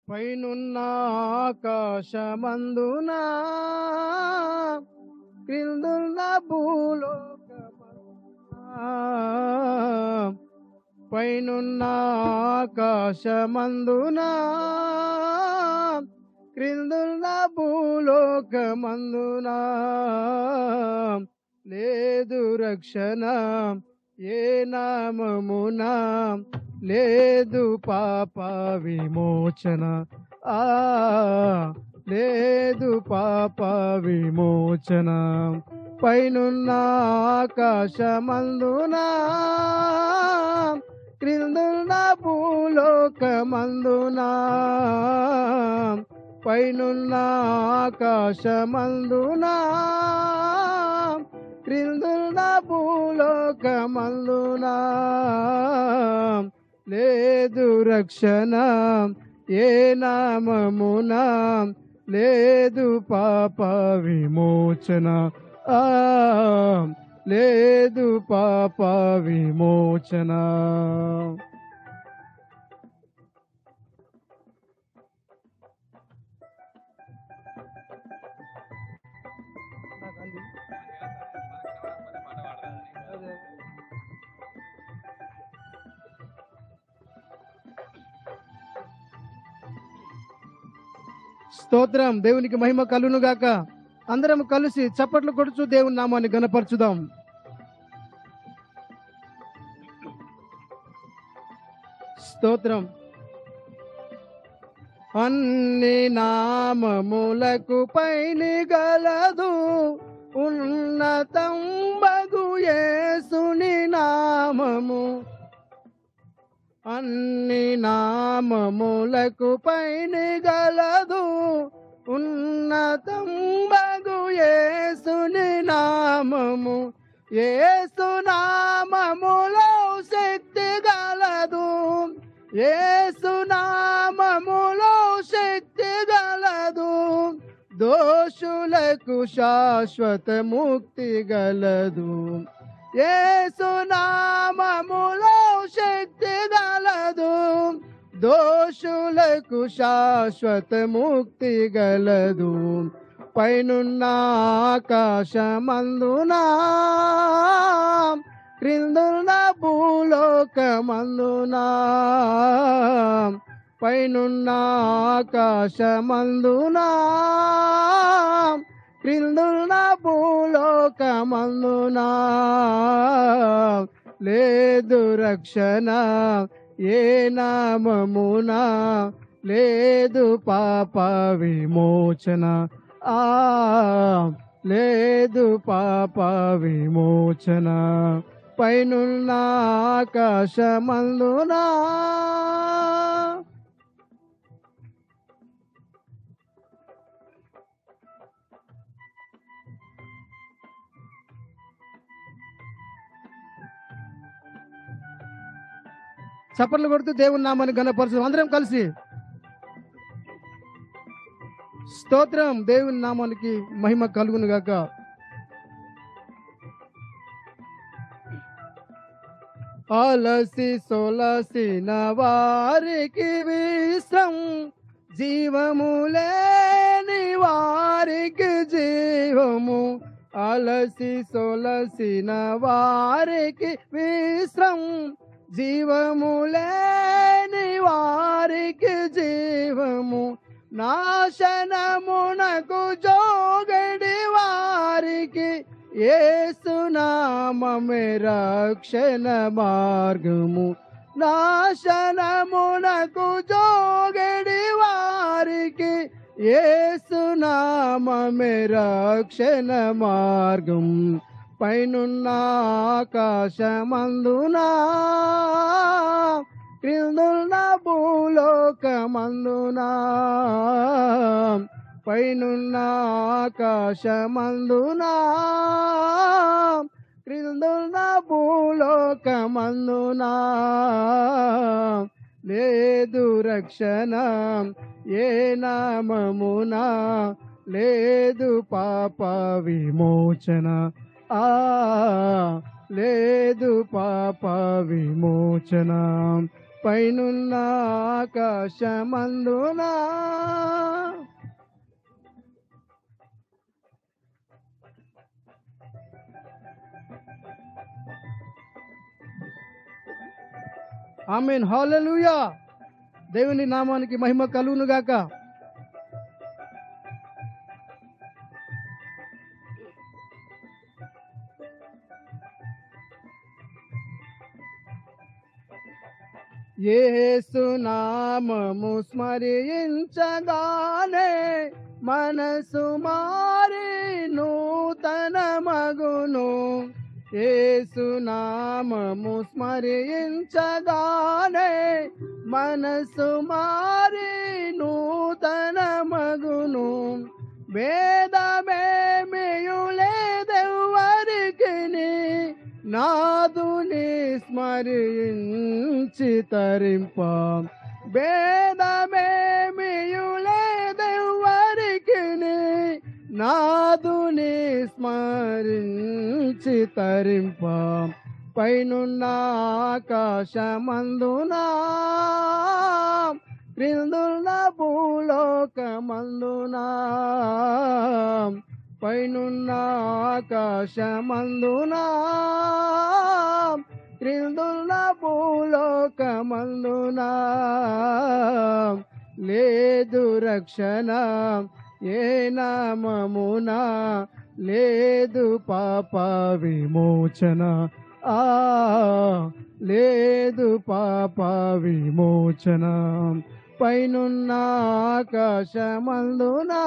పైనున్న ఆకాశమందున క్రిందున్న భూలోకమందున పైనున్న ఆకాశమందున క్రిందున్న భూలోకమందున లేదు రక్షణ ఏ నామమున లేదు పాప విమోచన లేదు పాప విమోచన పైనున్న ఆకాశమందున క్రిందున్న భూలోకమందున పైనున్న ఆకాశమందున క్రిందున్న భూలోకమందున లేదు రక్షణ ఏ నామమున లేదు పాప విమోచన లేదు పాప విమోచన. స్తోత్రం, దేవునికి మహిమ కలుగును గాక. అందరం కలిసి చప్పట్లు కొడుచు దేవుని నామాన్ని గణపరచుదాం. స్తోత్రం. అన్ని నామములకు పైని గలదు ఉన్నతం బగు యేసుని నామము. అన్ని నామములకు పైని గలదు ఉన్నతం బగు యేసుని నామము. యేసు నామములో శక్తి గలదు, యేసు నామములో శక్తి గలదు. దోషులకు శాశ్వత ముక్తి గలదు. యేసు నామములో శక్తి గలదు. దోషులకు శాశ్వత ముక్తి గలదు. పైనున్న ఆకాశమందున క్రిందున్న భూలోకమందున పైనున్న ఆకాశమందున క్రిందున్న భూలోకమందున లేదు రక్షణ ఏ నామమున లేదు పాప విమోచన లేదు పాప విమోచన పైనున్న ఆకాశమందున. చప్పట్లు కొడుతూ దేవుని నామాన్ని ఘనపరచు. అందరం కలిసి స్తోత్రం, దేవుని నామానికి మహిమ కలుగును గాక. అలసి సొలసిన వారికి విశ్రం, జీవము లేని వారికి జీవము. అలసి సొలసిన వారికి విశ్రం, జీవము లేని వారికి జీవము. నాశనమునకు జోగడి వారికి యేసు నామమే రక్షణ మార్గము. నాశనమునకు జోగడి వారికి యేసు నామమే రక్షణ మార్గం. పైనున్న ఆకాశమందున క్రిందున్న భూలోకమందున పైనున్న ఆకాశమందున క్రిందున్న భూలోకమందున లేదు రక్షణ ఏ నామమున లేదు పాప విమోచన లేదు పాప విమోచన పైనున్న ఆకాశమందునా ఆమేన్. హల్లెలూయా. దేవుని నామానికి మహిమ కలుగును గాక. యేసు నామము స్మరించగానే మనసు మారి నూతన మగును. యేసు నామము స్మరించగానే మనసు మారి నూతన మగును. భేదమేమియు లేదెవ్వరికిని నాదుని స్మరించి తరింప. భేదమేమియు లేదెవ్వరికిని నాదుని స్మరించి తరింప. పైనున్న ఆకాశమందునా క్రిందున్న భూలోకమందునా పైనున్న ఆకాశమందునా క్రిందున్న భూలోకమందునా లేదు రక్షణ ఏ నామమునా లేదు పాప విమోచన. లేదు పాప విమోచన పైనున్న ఆకాశమందునా.